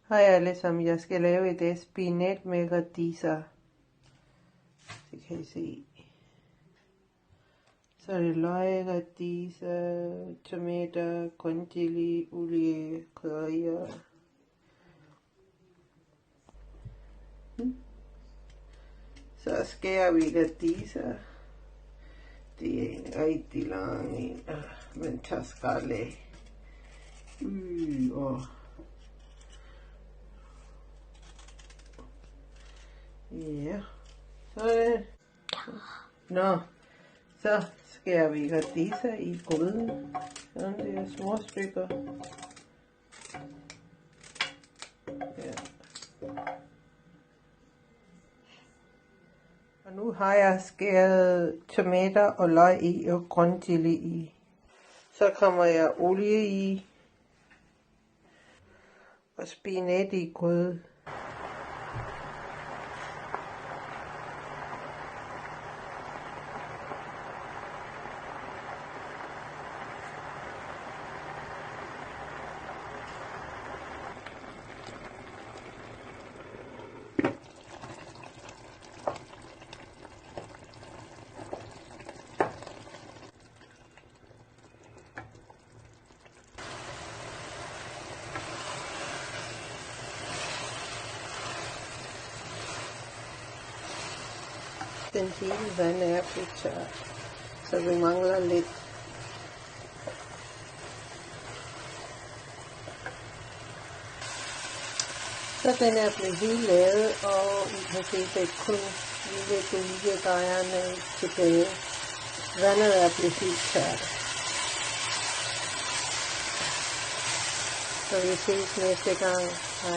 Hej alle sammen, jeg skal lave et spinat med radiser. Det kan I se. Så er det løg, radiser, tomater, grøn chili, olie, krydderier. Så skærer vi radiser. Det er en rigtig lang en, men tager skrald af. Ja, sådan. Nå, så skærer vi radiser i gryden. Sådan der små stykker. Ja. Og nu har jeg skåret tomater og løg i og grøn chili i. Så kommer jeg olie i og spinat i gryde. Den hele vand er blevet tør, så vi mangler lidt. Så den er blevet helt lavet, og I kan se, det er kun lille oliedejerne tilbage. Vandet er blevet helt tørt. Så vi ses næste gang. Hej.